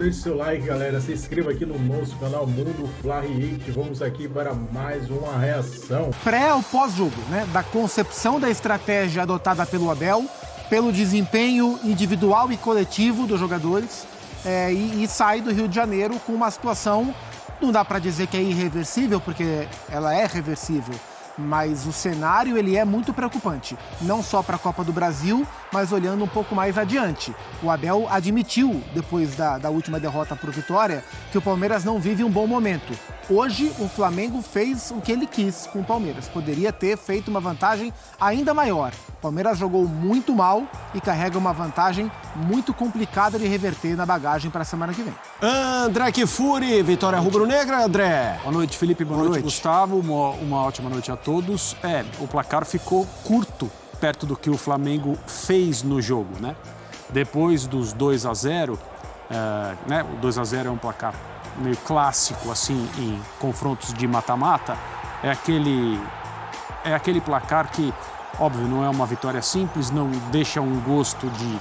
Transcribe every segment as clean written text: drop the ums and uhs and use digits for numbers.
Deixe seu like, galera, se inscreva aqui no nosso canal Mundo Fla React. Vamos aqui para mais uma reação. Pré ou pós-jogo, né? Da concepção da estratégia adotada pelo Abel, pelo desempenho individual e coletivo dos jogadores, e sai do Rio de Janeiro com uma situação, não dá para dizer que é irreversível, porque ela é reversível, mas o cenário ele é muito preocupante, não só para a Copa do Brasil, mas olhando um pouco mais adiante. O Abel admitiu, depois da última derrota para o Vitória, que o Palmeiras não vive um bom momento. Hoje, o Flamengo fez o que ele quis com o Palmeiras. Poderia ter feito uma vantagem ainda maior. O Palmeiras jogou muito mal e carrega uma vantagem muito complicada de reverter na bagagem para a semana que vem. André Kfouri, Vitória Rubro-Negra, André. Boa noite, Felipe. Boa noite, Gustavo. Uma ótima noite a todos. O placar ficou curto perto do que o Flamengo fez no jogo, né? Depois dos 2-0, né? O 2-0 é um placar meio clássico, assim, em confrontos de mata-mata. É aquele placar que, óbvio, não é uma vitória simples, não deixa um gosto de,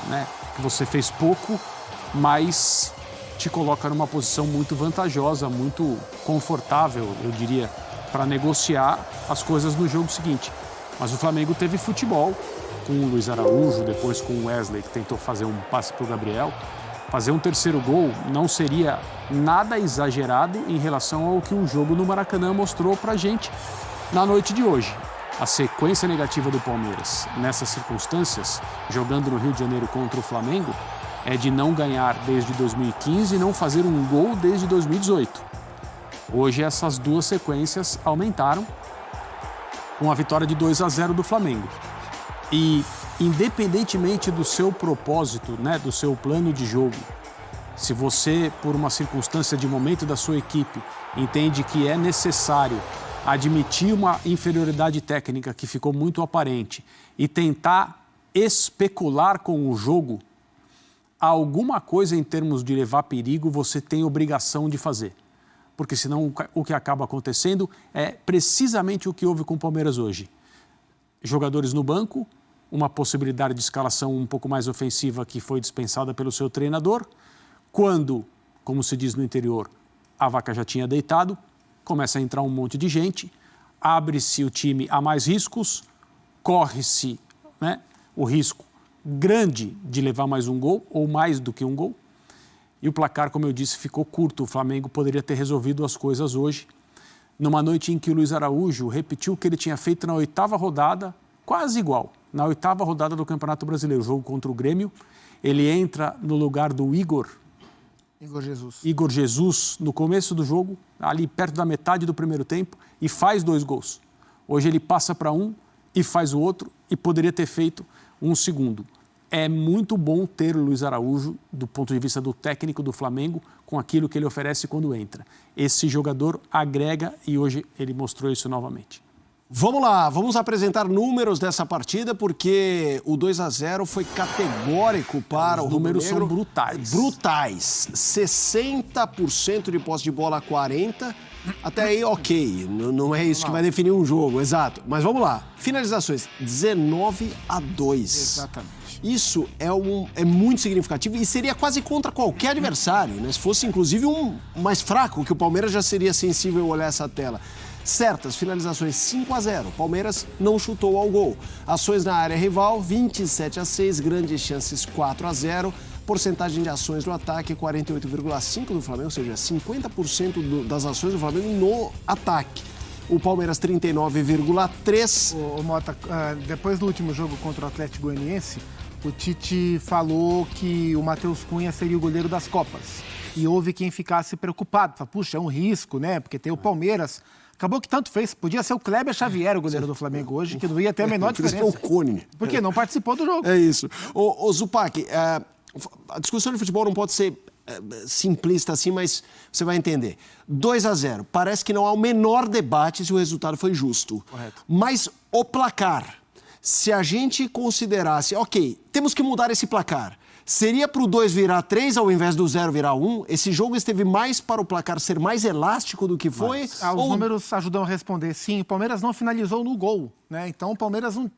né, que você fez pouco, mas te coloca numa posição muito vantajosa, muito confortável, eu diria, para negociar as coisas no jogo seguinte. Mas o Flamengo teve futebol, com o Luiz Araújo, depois com o Wesley, que tentou fazer um passe para o Gabriel. Fazer um terceiro gol não seria nada exagerado em relação ao que o jogo no Maracanã mostrou para a gente na noite de hoje. A sequência negativa do Palmeiras nessas circunstâncias, jogando no Rio de Janeiro contra o Flamengo, é de não ganhar desde 2015 e não fazer um gol desde 2018. Hoje essas duas sequências aumentaram com a vitória de 2-0 do Flamengo. E independentemente do seu propósito, né, do seu plano de jogo, se você, por uma circunstância de momento da sua equipe, entende que é necessário admitir uma inferioridade técnica que ficou muito aparente e tentar especular com o jogo, alguma coisa em termos de levar perigo você tem obrigação de fazer. Porque senão o que acaba acontecendo é precisamente o que houve com o Palmeiras hoje. Jogadores no banco, uma possibilidade de escalação um pouco mais ofensiva que foi dispensada pelo seu treinador. Quando, como se diz no interior, a vaca já tinha deitado, começa a entrar um monte de gente, abre-se o time a mais riscos, corre-se, né, o risco grande de levar mais um gol ou mais do que um gol. E o placar, como eu disse, ficou curto. O Flamengo poderia ter resolvido as coisas hoje, numa noite em que o Luiz Araújo repetiu o que ele tinha feito na 8ª rodada, quase igual, na 8ª rodada do Campeonato Brasileiro, jogo contra o Grêmio. Ele entra no lugar do Igor Jesus, no começo do jogo, ali perto da metade do primeiro tempo, e faz 2 gols. Hoje ele passa para um e faz o outro, e poderia ter feito um segundo. É muito bom ter o Luiz Araújo, do ponto de vista do técnico do Flamengo, com aquilo que ele oferece quando entra. Esse jogador agrega e hoje ele mostrou isso novamente. Vamos lá, vamos apresentar números dessa partida, porque o 2-0 foi categórico para o Rubro-Negro. Os números são brutais. Brutais. 60% de posse de bola a 40%. Até aí, ok. Não é isso que vai definir um jogo, exato. Mas vamos lá. Finalizações, 19-2. Exatamente. Isso é muito significativo e seria quase contra qualquer adversário, né? Se fosse, inclusive, um mais fraco, que o Palmeiras já seria sensível olhar essa tela. Certas finalizações, 5-0. Palmeiras não chutou ao gol. Ações na área rival, 27-6. Grandes chances, 4-0. Porcentagem de ações no ataque, 48,5% do Flamengo, ou seja, 50% das ações do Flamengo no ataque. O Palmeiras, 39,3%. Ô Mota, depois do último jogo contra o Atlético Goianiense, o Tite falou que o Matheus Cunha seria o goleiro das Copas. E houve quem ficasse preocupado. Falou, puxa, é um risco, né? Porque tem o Palmeiras. Acabou que tanto fez. Podia ser o Kleber Xavier, o goleiro do Flamengo hoje, que não ia ter a menor diferença. O Cone. Porque não participou do jogo. É isso. Ô Zupac, a discussão de futebol não pode ser simplista assim, mas você vai entender. 2-0. Parece que não há o menor debate se o resultado foi justo. Correto. Mas o placar, se a gente considerasse, ok, temos que mudar esse placar. Seria para o 2 virar 3 ao invés do 0 virar 1? Esse jogo esteve mais para o placar ser mais elástico do que foi? Os números ajudam a responder. Sim, o Palmeiras não finalizou no gol, né? Então o Palmeiras não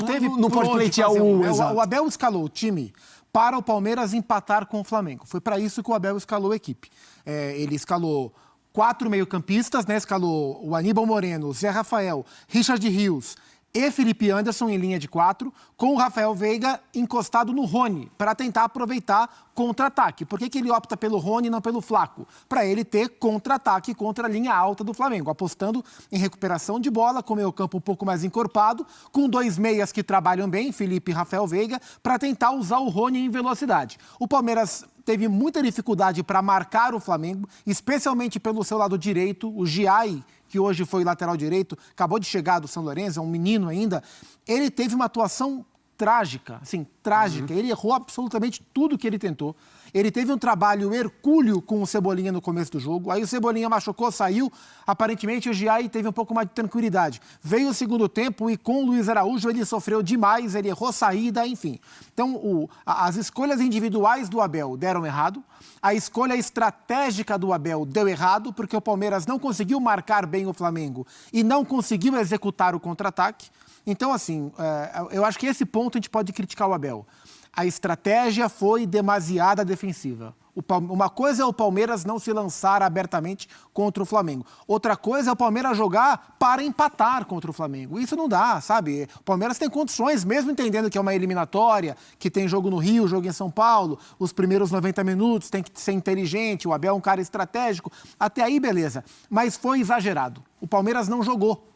teve... Não pode pleitear um... O Abel escalou o time para o Palmeiras empatar com o Flamengo. Foi para isso que o Abel escalou a equipe. Ele escalou 4 meio-campistas, né? Escalou o Aníbal Moreno, Zé Rafael, Richard Rios e Felipe Anderson em linha de 4, com o Rafael Veiga encostado no Rony, para tentar aproveitar contra-ataque. Por que ele opta pelo Rony e não pelo Flaco? Para ele ter contra-ataque contra a linha alta do Flamengo, apostando em recuperação de bola, com o meio-campo um pouco mais encorpado, com 2 meias que trabalham bem, Felipe e Rafael Veiga, para tentar usar o Rony em velocidade. O Palmeiras teve muita dificuldade para marcar o Flamengo, especialmente pelo seu lado direito, o Giai, que hoje foi lateral direito, acabou de chegar do São Lourenço, é um menino ainda, ele teve uma atuação trágica, assim, trágica. Ele errou absolutamente tudo que ele tentou. Ele teve um trabalho hercúleo com o Cebolinha no começo do jogo. Aí o Cebolinha machucou, saiu. Aparentemente o Giai teve um pouco mais de tranquilidade. Veio o segundo tempo e com o Luiz Araújo ele sofreu demais, ele errou saída, enfim. Então as escolhas individuais do Abel deram errado. A escolha estratégica do Abel deu errado, porque o Palmeiras não conseguiu marcar bem o Flamengo e não conseguiu executar o contra-ataque. Então, assim, eu acho que esse ponto a gente pode criticar o Abel. A estratégia foi demasiada defensiva. Uma coisa é o Palmeiras não se lançar abertamente contra o Flamengo. Outra coisa é o Palmeiras jogar para empatar contra o Flamengo. Isso não dá, sabe? O Palmeiras tem condições, mesmo entendendo que é uma eliminatória, que tem jogo no Rio, jogo em São Paulo, os primeiros 90 minutos tem que ser inteligente, o Abel é um cara estratégico. Até aí, beleza. Mas foi exagerado. O Palmeiras não jogou.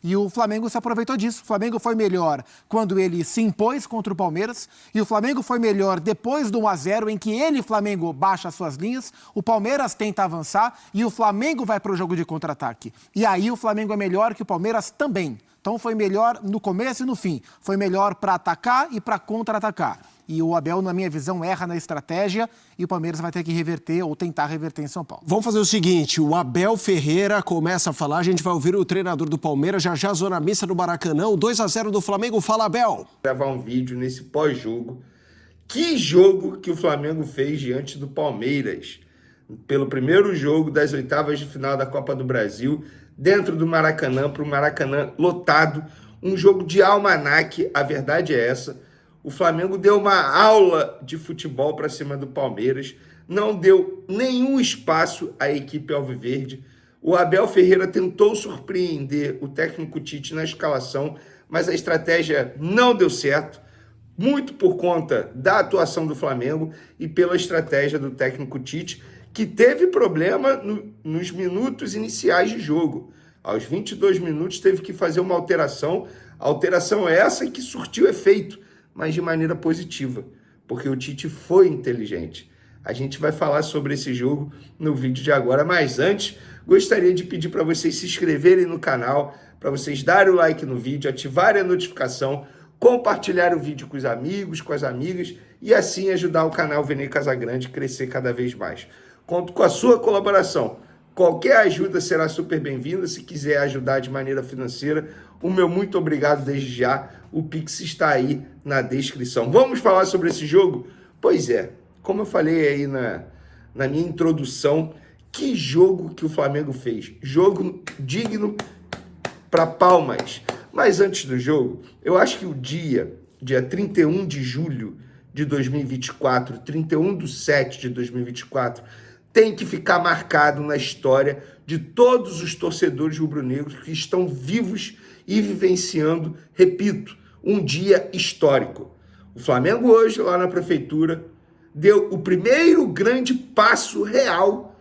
E o Flamengo se aproveitou disso. O Flamengo foi melhor quando ele se impôs contra o Palmeiras. E o Flamengo foi melhor depois do 1-0, em que ele, Flamengo, baixa as suas linhas. O Palmeiras tenta avançar e o Flamengo vai para o jogo de contra-ataque. E aí o Flamengo é melhor que o Palmeiras também. Então foi melhor no começo e no fim. Foi melhor para atacar e para contra-atacar. E o Abel, na minha visão, erra na estratégia e o Palmeiras vai ter que reverter ou tentar reverter em São Paulo. Vamos fazer o seguinte, o Abel Ferreira começa a falar, a gente vai ouvir o treinador do Palmeiras, já zona mista do Maracanã, o 2-0 do Flamengo. Fala, Abel. Gravar um vídeo nesse pós-jogo. Que jogo que o Flamengo fez diante do Palmeiras. Pelo primeiro jogo das oitavas de final da Copa do Brasil, dentro do Maracanã, para o Maracanã lotado. Um jogo de almanaque, a verdade é essa. O Flamengo deu uma aula de futebol para cima do Palmeiras, não deu nenhum espaço à equipe alviverde. O Abel Ferreira tentou surpreender o técnico Tite na escalação, mas a estratégia não deu certo, muito por conta da atuação do Flamengo e pela estratégia do técnico Tite, que teve problema nos minutos iniciais de jogo. Aos 22 minutos teve que fazer uma alteração essa que surtiu efeito, mas de maneira positiva, porque o Tite foi inteligente. A gente vai falar sobre esse jogo no vídeo de agora, mas antes, gostaria de pedir para vocês se inscreverem no canal, para vocês darem o like no vídeo, ativarem a notificação, compartilhar o vídeo com os amigos, com as amigas, e assim ajudar o canal Vene Casagrande a crescer cada vez mais. Conto com a sua colaboração. Qualquer ajuda será super bem-vinda. Se quiser ajudar de maneira financeira, o meu muito obrigado desde já. O Pix está aí na descrição. Vamos falar sobre esse jogo? Pois é, como eu falei aí na minha introdução, que jogo que o Flamengo fez. Jogo digno para palmas. Mas antes do jogo, eu acho que o dia 31 de julho de 2024, 31/7 de 2024, tem que ficar marcado na história de todos os torcedores rubro-negros que estão vivos e vivenciando, repito, um dia histórico. O Flamengo hoje, lá na prefeitura, deu o primeiro grande passo real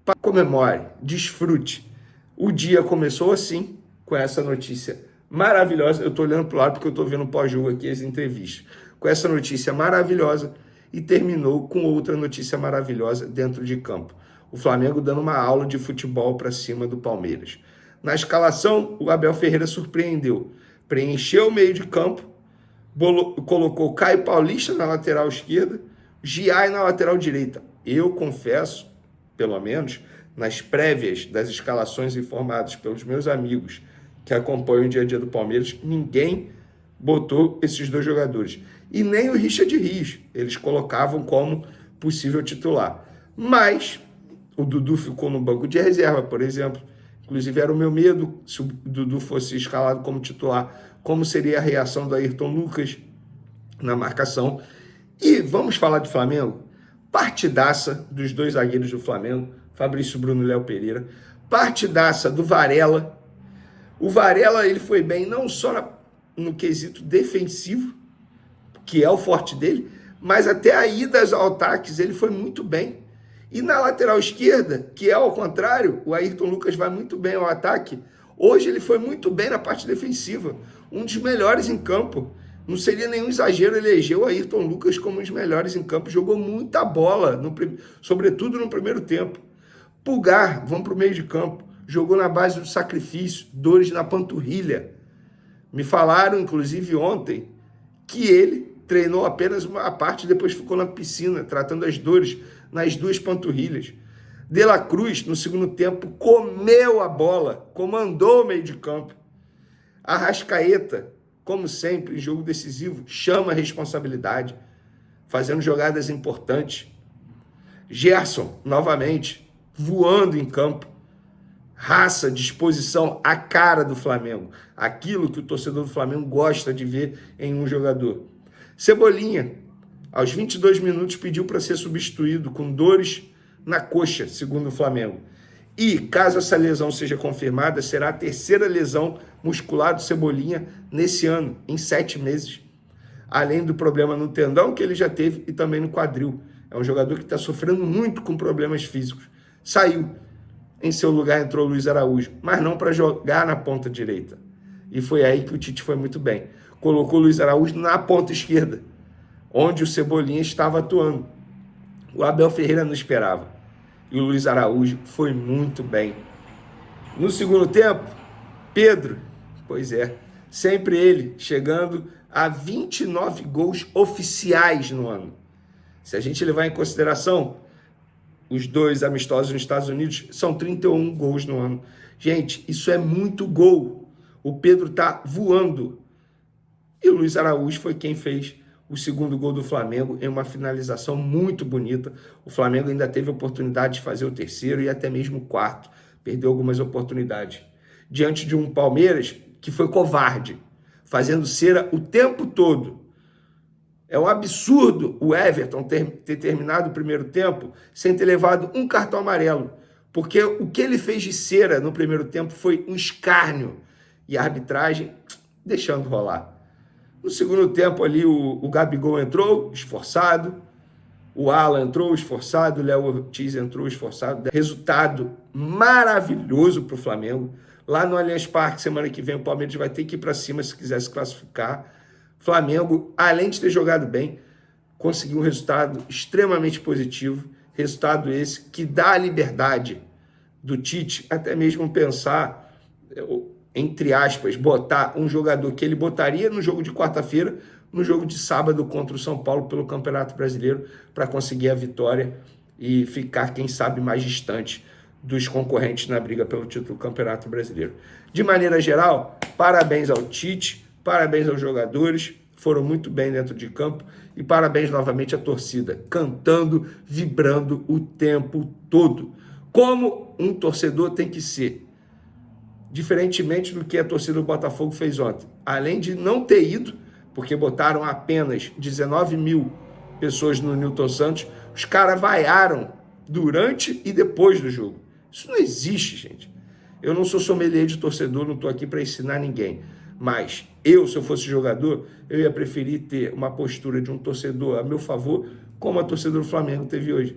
para comemore, desfrute. O dia começou assim, com essa notícia maravilhosa. Eu estou olhando para o lado porque eu estou vendo pós-jogo aqui as entrevistas. Com essa notícia maravilhosa, e terminou com outra notícia maravilhosa dentro de campo. O Flamengo dando uma aula de futebol para cima do Palmeiras. Na escalação, o Abel Ferreira surpreendeu. Preencheu o meio de campo, colocou Caio Paulista na lateral esquerda, Giai na lateral direita. Eu confesso, pelo menos, nas prévias das escalações informadas pelos meus amigos que acompanham o dia a dia do Palmeiras, ninguém botou esses dois jogadores. E nem o Richard Rios, eles colocavam como possível titular. Mas o Dudu ficou no banco de reserva, por exemplo. Inclusive era o meu medo, se o Dudu fosse escalado como titular, como seria a reação do Ayrton Lucas na marcação. E vamos falar de Flamengo? Partidaça dos dois zagueiros do Flamengo, Fabrício Bruno e Léo Pereira. Partidaça do Varela. O Varela, ele foi bem não só no quesito defensivo, que é o forte dele, mas até a idas ao ataques ele foi muito bem. E na lateral esquerda, que é ao contrário, o Ayrton Lucas vai muito bem ao ataque. Hoje ele foi muito bem na parte defensiva, um dos melhores em campo. Não seria nenhum exagero eleger o Ayrton Lucas como um dos melhores em campo. Jogou muita bola, sobretudo no primeiro tempo. Pulgar, vamos para o meio de campo. Jogou na base do sacrifício, dores na panturrilha. Me falaram, inclusive ontem, que ele treinou apenas uma parte e depois ficou na piscina, tratando as dores nas duas panturrilhas. De La Cruz, no segundo tempo, comeu a bola, comandou o meio de campo. Arrascaeta, como sempre, em jogo decisivo, chama a responsabilidade, fazendo jogadas importantes. Gerson, novamente, voando em campo. Raça, disposição, a cara do Flamengo. Aquilo que o torcedor do Flamengo gosta de ver em um jogador. Cebolinha, aos 22 minutos, pediu para ser substituído com dores na coxa, segundo o Flamengo. E, caso essa lesão seja confirmada, será a terceira lesão muscular do Cebolinha nesse ano, em 7 meses. Além do problema no tendão que ele já teve e também no quadril. É um jogador que está sofrendo muito com problemas físicos. Saiu. Em seu lugar entrou o Luiz Araújo, mas não para jogar na ponta direita. E foi aí que o Tite foi muito bem. Colocou o Luiz Araújo na ponta esquerda, onde o Cebolinha estava atuando. O Abel Ferreira não esperava. E o Luiz Araújo foi muito bem. No segundo tempo, Pedro, pois é, sempre ele, chegando a 29 gols oficiais no ano. Se a gente levar em consideração os 2 amistosos nos Estados Unidos, são 31 gols no ano. Gente, isso é muito gol. O Pedro está voando. E o Luiz Araújo foi quem fez o segundo gol do Flamengo em uma finalização muito bonita. O Flamengo ainda teve a oportunidade de fazer o terceiro e até mesmo o quarto. Perdeu algumas oportunidades. Diante de um Palmeiras que foi covarde, fazendo cera o tempo todo. É um absurdo o Everton ter terminado o primeiro tempo sem ter levado um cartão amarelo. Porque o que ele fez de cera no primeiro tempo foi um escárnio. E a arbitragem deixando rolar. No segundo tempo ali o Gabigol entrou esforçado, o Alan entrou esforçado, o Léo Ortiz entrou esforçado. Resultado maravilhoso para o Flamengo. Lá no Allianz Parque, semana que vem, o Palmeiras vai ter que ir para cima se quiser se classificar. Flamengo, além de ter jogado bem, conseguiu um resultado extremamente positivo. Resultado esse que dá a liberdade do Tite até mesmo pensar, entre aspas, botar um jogador que ele botaria no jogo de quarta-feira, no jogo de sábado contra o São Paulo pelo Campeonato Brasileiro, para conseguir a vitória e ficar, quem sabe, mais distante dos concorrentes na briga pelo título do Campeonato Brasileiro. De maneira geral, parabéns ao Tite, parabéns aos jogadores, foram muito bem dentro de campo, e parabéns novamente à torcida, cantando, vibrando o tempo todo, como um torcedor tem que ser. Diferentemente do que a torcida do Botafogo fez ontem. Além de não ter ido, porque botaram apenas 19 mil pessoas no Newton Santos, os caras vaiaram durante e depois do jogo. Isso não existe, gente. Eu não sou sommelier de torcedor, não estou aqui para ensinar ninguém. Mas eu, se eu fosse jogador, eu ia preferir ter uma postura de um torcedor a meu favor, como a torcida do Flamengo teve hoje.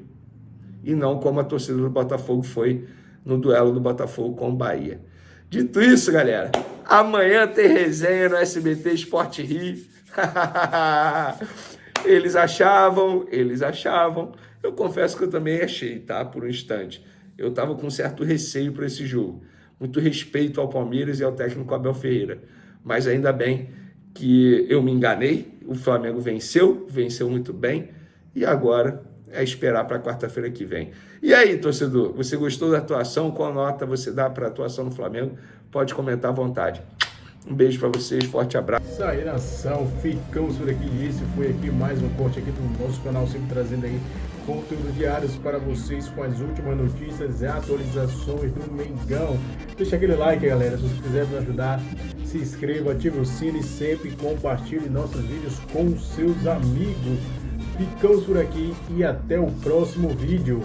E não como a torcida do Botafogo foi no duelo do Botafogo com o Bahia. Dito isso, galera, amanhã tem resenha no SBT Sport Rio. Eles achavam. Eu confesso que eu também achei, tá? Por um instante. Eu estava com certo receio para esse jogo. Muito respeito ao Palmeiras e ao técnico Abel Ferreira. Mas ainda bem que eu me enganei. O Flamengo venceu muito bem. E agora é esperar para quarta-feira que vem. E aí, torcedor, você gostou da atuação? Qual nota você dá para a atuação no Flamengo? Pode comentar à vontade. Um beijo para vocês, forte abraço. Isso aí, nação, ficamos por aqui. Esse foi aqui mais um corte aqui do nosso canal, sempre trazendo aí conteúdo diários para vocês com as últimas notícias e atualizações do Mengão. Deixa aquele like, galera, se você quiser nos ajudar, se inscreva, ative o sino e sempre compartilhe nossos vídeos com seus amigos. ficamos por aqui e até o próximo vídeo.